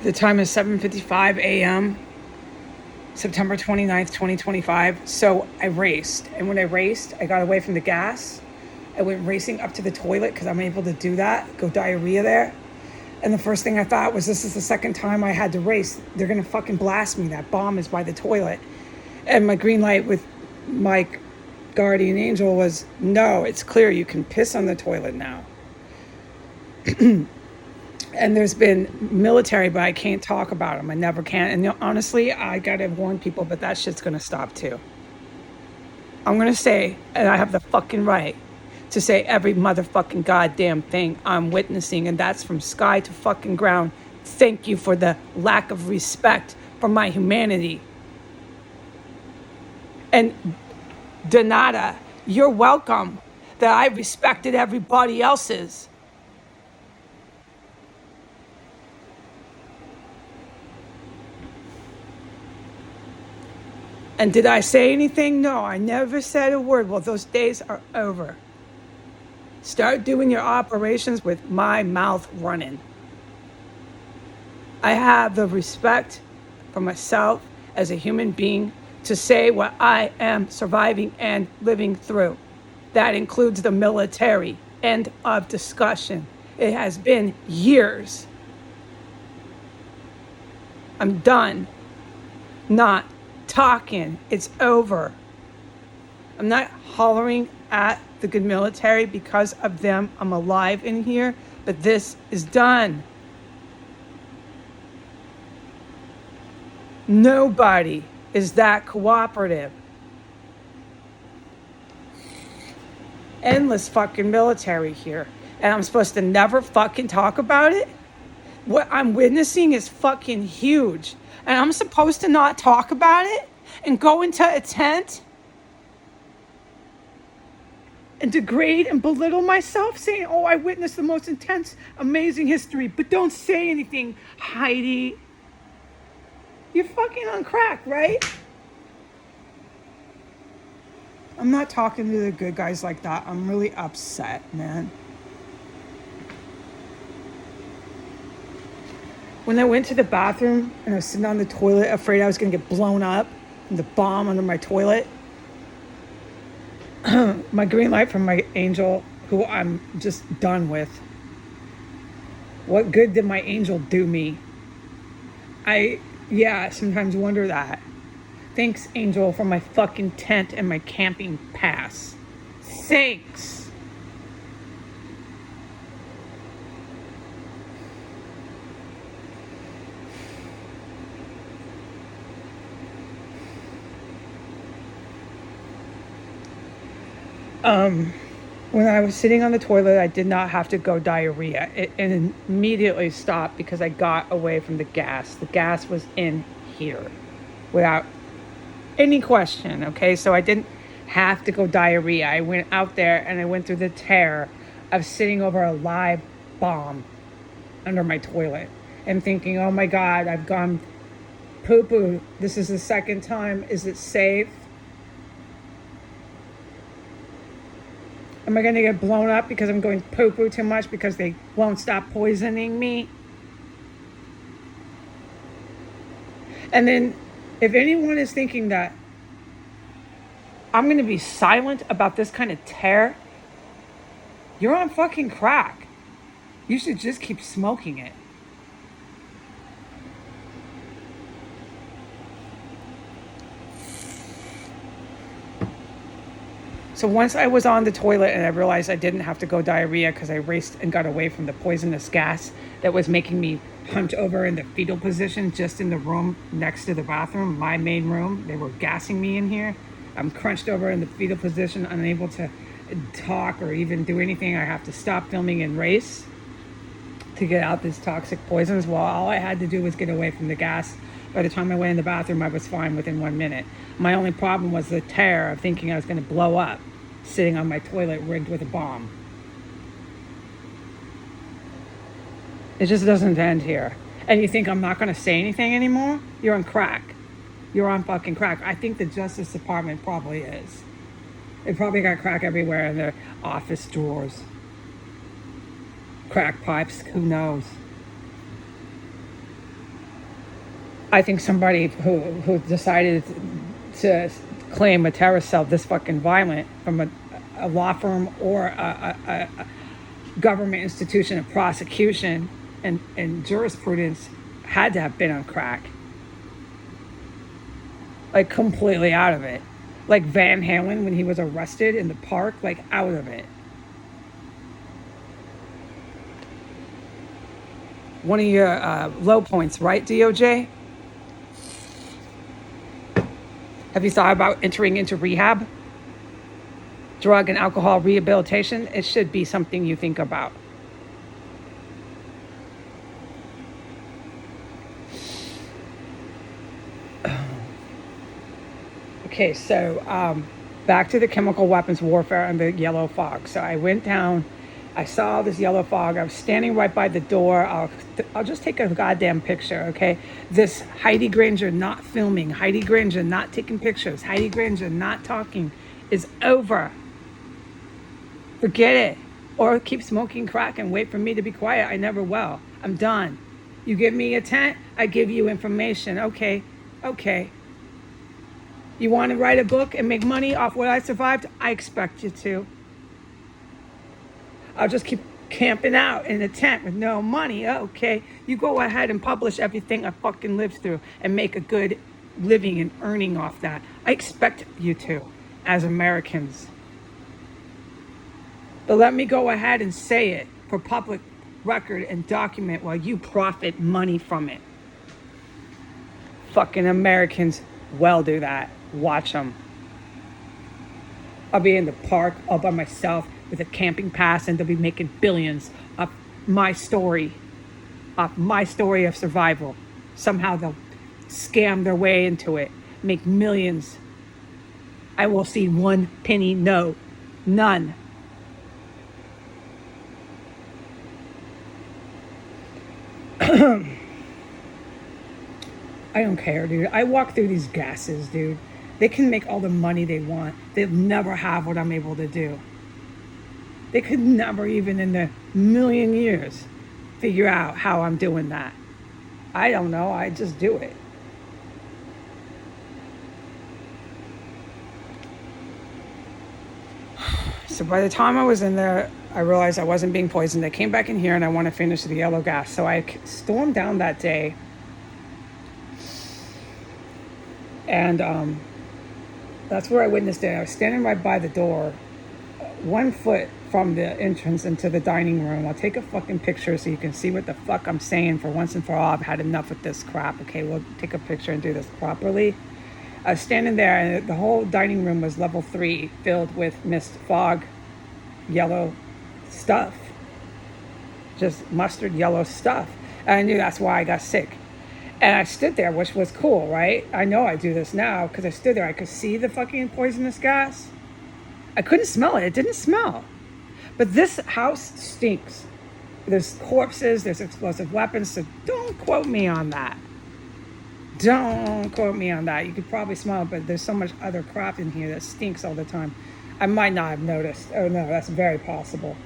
The time is 7:55 a.m. September 29th, 2025. So I raced. And when I raced, I got away from the gas. I went racing up to the toilet because I'm able to do that, go diarrhea there. And the first thing I thought was, this is the second time I had to race. They're going to fucking blast me. That bomb is by the toilet. And my green light with my guardian angel was, no, it's clear. You can piss on the toilet now. And there's been military, but I can't talk about them. I never can. And honestly, I got to warn people, but that shit's going to stop too. I'm going to say, and I have the fucking right to say every motherfucking goddamn thing I'm witnessing, and that's from sky to fucking ground. Thank you for the lack of respect for my humanity. And Donata, you're welcome that I respected everybody else's. And did I say anything? No, I never said a word. Well, those days are over. Start doing your operations with my mouth running. I have the respect for myself as a human being to say what I am surviving and living through. That includes the military. End of discussion. It has been years. I'm done. Not talking. It's over. I'm not hollering at the good military because of them. I'm alive in here, but this is done. Nobody is that cooperative. Endless fucking military here. And I'm supposed to never fucking talk about it? What I'm witnessing is fucking huge. And I'm supposed to not talk about it and go into a tent and degrade and belittle myself, saying, oh, I witnessed the most intense, amazing history, but don't say anything, Heidi. You're fucking on crack, right? I'm not talking to the good guys like that. I'm really upset, man. When I went to the bathroom and I was sitting on the toilet, afraid I was going to get blown up, and the bomb under my toilet, my green light from my angel, who I'm just done with. What good did my angel do me? I sometimes wonder that. Thanks, angel, for my fucking tent and my camping pass. Thanks. When I was sitting on the toilet, I did not have to go diarrhea. It immediately stopped because I got away from the gas. The gas was in here without any question, okay? So I didn't have to go diarrhea. I went out there and I went through the terror of sitting over a live bomb under my toilet and thinking, oh my God, I've gone poo-poo. This is the second time. Is it safe? Am I going to get blown up because I'm going poo-poo too much because they won't stop poisoning me? And then if anyone is thinking that I'm going to be silent about this kind of terror, you're on fucking crack. You should just keep smoking it. So once I was on the toilet and I realized I didn't have to go diarrhea because I raced and got away from the poisonous gas that was making me hunch over in the fetal position just in the room next to the bathroom, my main room. They were gassing me in here. I'm crunched over in the fetal position, unable to talk or even do anything. I have to stop filming and race to get out these toxic poisons. Well, all I had to do was get away from the gas. By the time I went in the bathroom, I was fine within 1 minute. My only problem was the terror of thinking I was going to blow up, sitting on my toilet rigged with a bomb. It just doesn't end here. And you think I'm not going to say anything anymore? You're on crack. You're on fucking crack. I think the Justice Department probably is. They probably got crack everywhere in their office drawers. Crack pipes, who knows? I think somebody who decided to claim a terrorist cell this fucking violent from a law firm or a government institution of prosecution and jurisprudence had to have been on crack. Like completely out of it. Like Van Halen when he was arrested in the park, like out of it. One of your low points, right, DOJ? Have you thought about entering into rehab? Drug and alcohol rehabilitation? It should be something you think about. Okay, so back to the chemical weapons warfare and the yellow fog. So I went down, I saw this yellow fog. I was standing right by the door. I'll just take a goddamn picture, okay? This Heidi Granger not filming, Heidi Granger not taking pictures, Heidi Granger not talking is over. Forget it. Or keep smoking crack and wait for me to be quiet. I never will. I'm done. You give me a tent, I give you information. Okay. You want to write a book and make money off what I survived? I expect you to. I'll just keep camping out in a tent with no money. Okay. You go ahead and publish everything I fucking lived through and make a good living and earning off that. I expect you to, as Americans. But let me go ahead and say it for public record and document while you profit money from it. Fucking Americans will do that. Watch them. I'll be in the park all by myself with a camping pass and they'll be making billions of my story of survival. Somehow they'll scam their way into it, make millions. I will see one penny, no, none. I don't care, dude. I walk through these gases, dude. They can make all the money they want. They'll never have what I'm able to do. They could never, even in a million years, figure out how I'm doing that. I don't know. I just do it. So by the time I was in there, I realized I wasn't being poisoned. I came back in here and I want to finish the yellow gas. So I stormed down that day. And that's where I witnessed it. I was standing right by the door, 1 foot from the entrance into the dining room. I'll take a fucking picture so you can see what the fuck I'm saying for once and for all. I've had enough of this crap. Okay, we'll take a picture and do this properly. I was standing there and the whole dining room was level 3, filled with mist, fog, yellow stuff. Just mustard yellow stuff. And I knew that's why I got sick. And I stood there, which was cool, right? I know I do this now because I stood there. I could see the fucking poisonous gas. I couldn't smell it. It didn't smell. But this house stinks. There's corpses, there's explosive weapons, so don't quote me on that. Don't quote me on that. You could probably smell it, but there's so much other crap in here that stinks all the time. I might not have noticed. Oh no, that's very possible.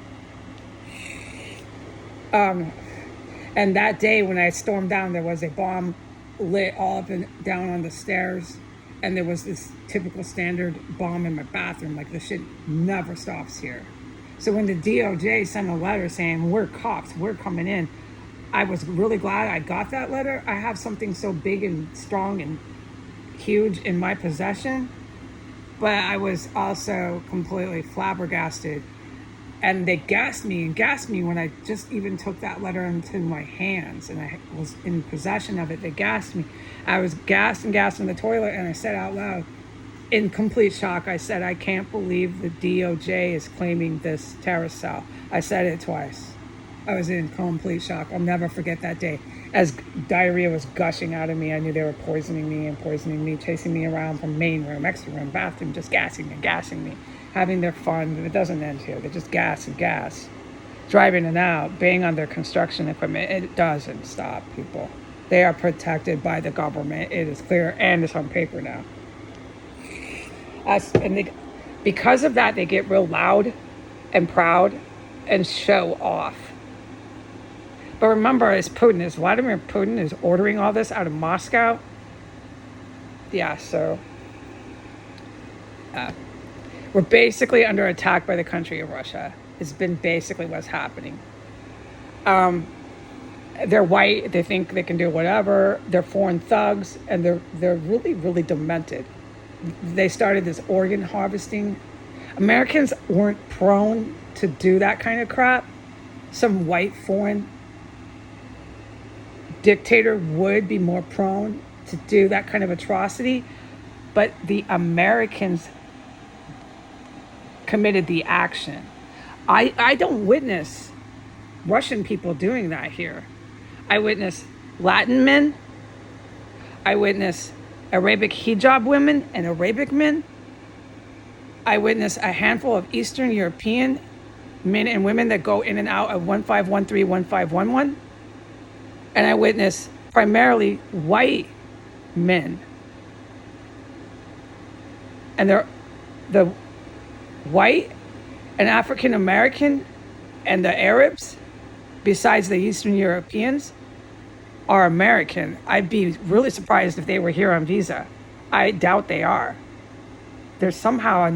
And that day when I stormed down, there was a bomb lit all up and down on the stairs. And there was this typical standard bomb in my bathroom. Like, this shit never stops here. So when the DOJ sent a letter saying, we're cops, we're coming in, I was really glad I got that letter. I have something so big and strong and huge in my possession. But I was also completely flabbergasted. And they gassed me when I just even took that letter into my hands and I was in possession of it. They gassed me. I was gassed in the toilet and I said out loud, in complete shock, I said, I can't believe the DOJ is claiming this terrorist cell. I said it twice. I was in complete shock. I'll never forget that day. As diarrhea was gushing out of me, I knew they were poisoning me, chasing me around from main room, extra room, bathroom, just gassing me. Having their fun, and it doesn't end here. They just gas and gas. Driving it out, bang on their construction equipment. It doesn't stop, people. They are protected by the government. It is clear, and it's on paper now. Because of that, they get real loud and proud and show off. But remember, Vladimir Putin is ordering all this out of Moscow. Yeah, so we're basically under attack by the country of Russia. It's been basically what's happening. They're white. They think they can do whatever. They're foreign thugs, and they're really, really demented. They started this organ harvesting. Americans weren't prone to do that kind of crap. Some white foreign dictator would be more prone to do that kind of atrocity, but the Americans committed the action. I don't witness Russian people doing that here. I witness Latin men. I witness Arabic hijab women and Arabic men. I witness a handful of Eastern European men and women that go in and out of 1513, 1511. And I witness primarily white men. And they're the white and African American and the Arabs, besides the Eastern Europeans, are American. I'd be really surprised if they were here on visa. I doubt they are. They're somehow a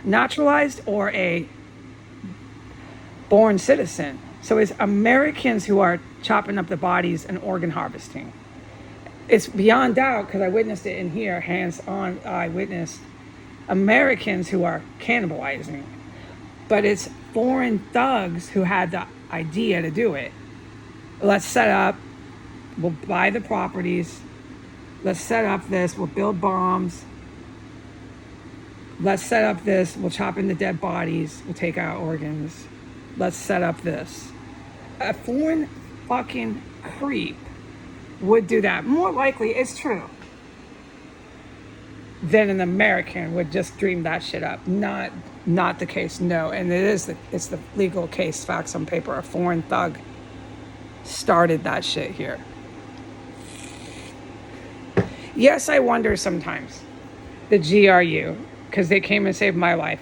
naturalized or a born citizen. So it's Americans who are chopping up the bodies and organ harvesting. It's beyond doubt, because I witnessed it in here, hands on. I witnessed Americans who are cannibalizing. But it's foreign thugs who had the idea to do it. Let's set up, we'll buy the properties, let's set up this, we'll build bombs, let's set up this, we'll chop in the dead bodies, we'll take out organs, let's set up this. A foreign fucking creep would do that. More likely, it's true, than an American would just dream that shit up. Not the case, no. And it's the legal case, facts on paper. A foreign thug started that shit here. Yes, I wonder sometimes, the GRU, because they came and saved my life.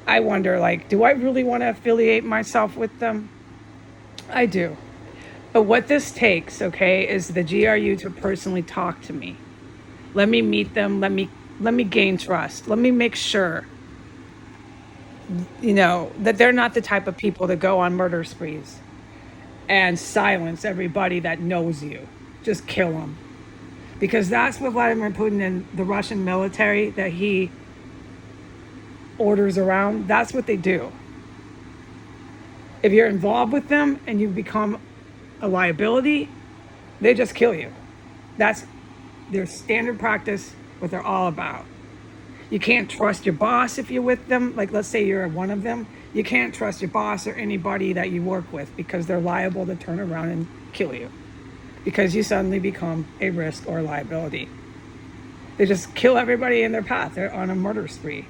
I wonder, like, do I really want to affiliate myself with them? I do. But what this takes, okay, is the GRU to personally talk to me. Let me meet them. Let me gain trust. Let me make sure, that they're not the type of people that go on murder sprees and silence everybody that knows you. Just kill them. Because that's what Vladimir Putin and the Russian military that he orders around, that's what they do. If you're involved with them and you become a liability, they just kill you. That's their standard practice, what they're all about. You can't trust your boss if you're with them. Like, let's say you're one of them. You can't trust your boss or anybody that you work with, because they're liable to turn around and kill you because you suddenly become a risk or a liability. They just kill everybody in their path. They're on a murder spree.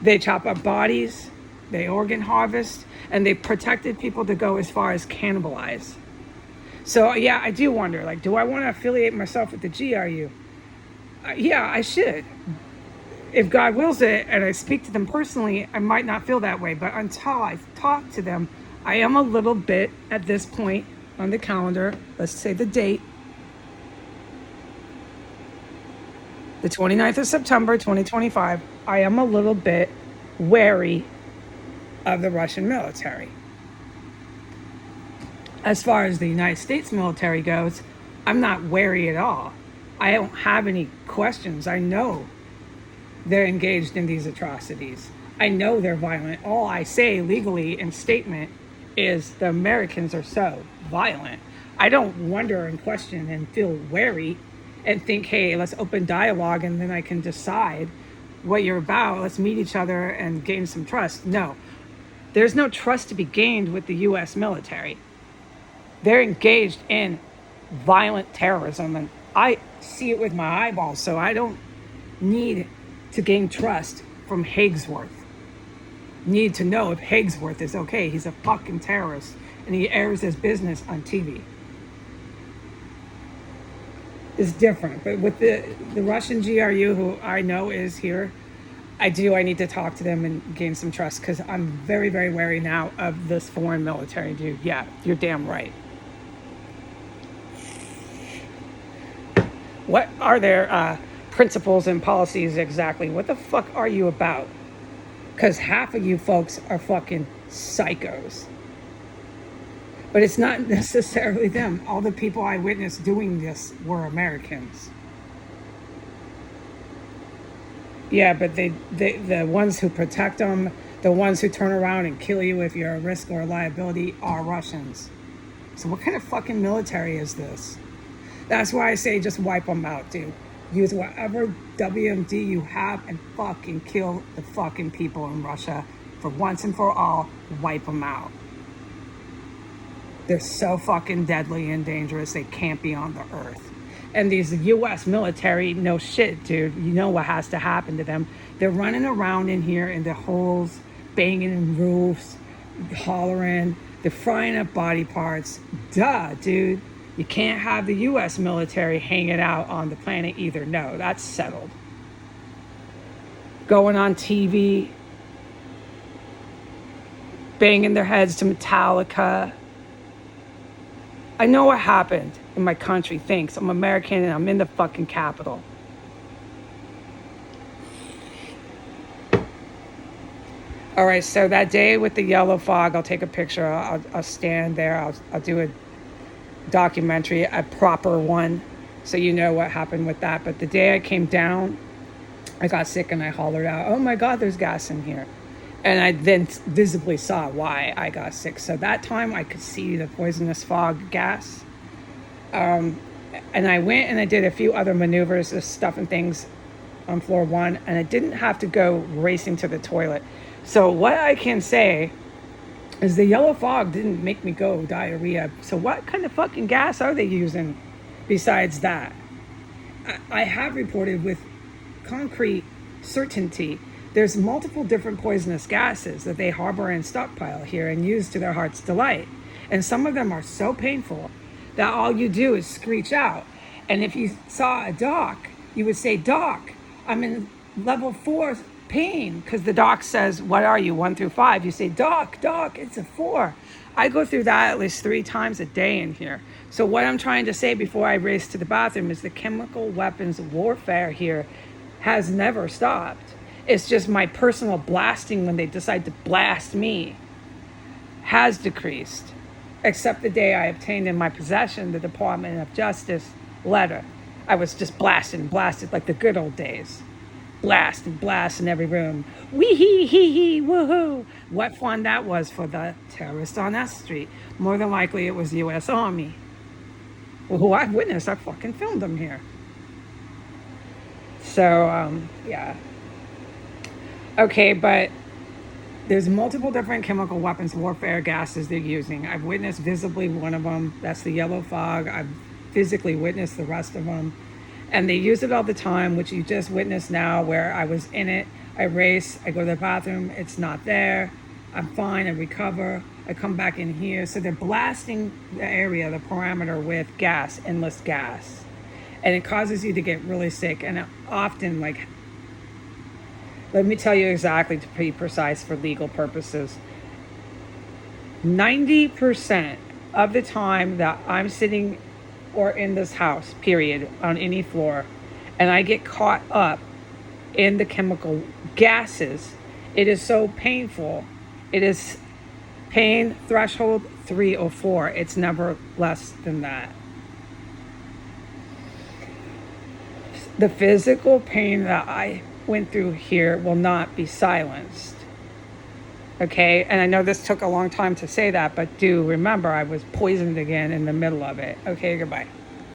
They chop up bodies, they organ harvest, and they protected people to go as far as cannibalize. So yeah, I do wonder, like, do I want to affiliate myself with the GRU? Yeah, I should. If God wills it and I speak to them personally, I might not feel that way. But until I talk to them, I am a little bit, at this point on the calendar, let's say the date, the 29th of September, 2025, I am a little bit wary of the Russian military. As far as the United States military goes, I'm not wary at all. I don't have any questions. I know they're engaged in these atrocities. I know they're violent. All I say legally in statement is the Americans are so violent. I don't wonder and question and feel wary and think, hey, let's open dialogue and then I can decide what you're about. Let's meet each other and gain some trust. No, there's no trust to be gained with the U.S. military. They're engaged in violent terrorism, and I see it with my eyeballs, so I don't need to gain trust from Hagsworth. Need to know if Hagsworth is okay. He's a fucking terrorist, and he airs his business on TV. It's different, but with the Russian GRU, who I know is here, I do. I need to talk to them and gain some trust because I'm very, very wary now of this foreign military, dude. Yeah, you're damn right. What are their principles and policies exactly? What the fuck are you about? Because half of you folks are fucking psychos. But it's not necessarily them. All the people I witnessed doing this were Americans. Yeah, but the ones who protect them, the ones who turn around and kill you if you're a risk or a liability are Russians. So what kind of fucking military is this? That's why I say just wipe them out, dude. Use whatever WMD you have and fucking kill the fucking people in Russia for once and for all. Wipe them out. They're so fucking deadly and dangerous, they can't be on the earth. And these U.S. military, no shit, dude. You know what has to happen to them. They're running around in here in the holes, banging in roofs, hollering. They're frying up body parts. Duh, dude. You can't have the U.S. military hanging out on the planet either. No, that's settled. Going on TV, banging their heads to Metallica. I know what happened in my country. Thanks. I'm American and I'm in the fucking capital. All right, so that day with the yellow fog, I'll take a picture. I'll stand there. I'll do a documentary, a proper one, so you know what happened with that. But the day I came down, I got sick and I hollered out, "Oh my God, there's gas in here." And I then visibly saw why I got sick. So that time I could see the poisonous fog gas. And I went and I did a few other maneuvers of stuffing things on floor 1, and I didn't have to go racing to the toilet. So what I can say is the yellow fog didn't make me go diarrhea. So what kind of fucking gas are they using besides that? I have reported with concrete certainty there's multiple different poisonous gases that they harbor and stockpile here and use to their heart's delight. And some of them are so painful that all you do is screech out. And if you saw a doc, you would say, "Doc, I'm in level 4 pain," because the doc says, "What are you, 1 through 5?" You say, Doc, it's a 4. I go through that at least 3 times a day in here. So what I'm trying to say before I race to the bathroom is the chemical weapons warfare here has never stopped. It's just my personal blasting when they decide to blast me has decreased, except the day I obtained in my possession the Department of Justice letter. I was just blasted like the good old days. Blast in every room. Wee hee hee hee woohoo. What fun that was for the terrorists on S Street. More than likely it was U.S. Army. Who I've witnessed, I fucking filmed them here. So, yeah. Okay, but there's multiple different chemical weapons warfare gases they're using. I've witnessed visibly one of them. That's the yellow fog. I've physically witnessed the rest of them. And they use it all the time, which you just witnessed now, where I was in it. I race, I go to the bathroom, it's not there. I'm fine, I recover, I come back in here. So they're blasting the area, the parameter with gas, endless gas. And it causes you to get really sick. And often, like, let me tell you exactly to be precise for legal purposes. 90% of the time that I'm sitting or in this house, period, on any floor, and I get caught up in the chemical gases, it is so painful. It is pain threshold 3 or 4. It's never less than that. The physical pain that I went through here will not be silenced. Okay, and I know this took a long time to say that, but do remember I was poisoned again in the middle of it. Okay, goodbye.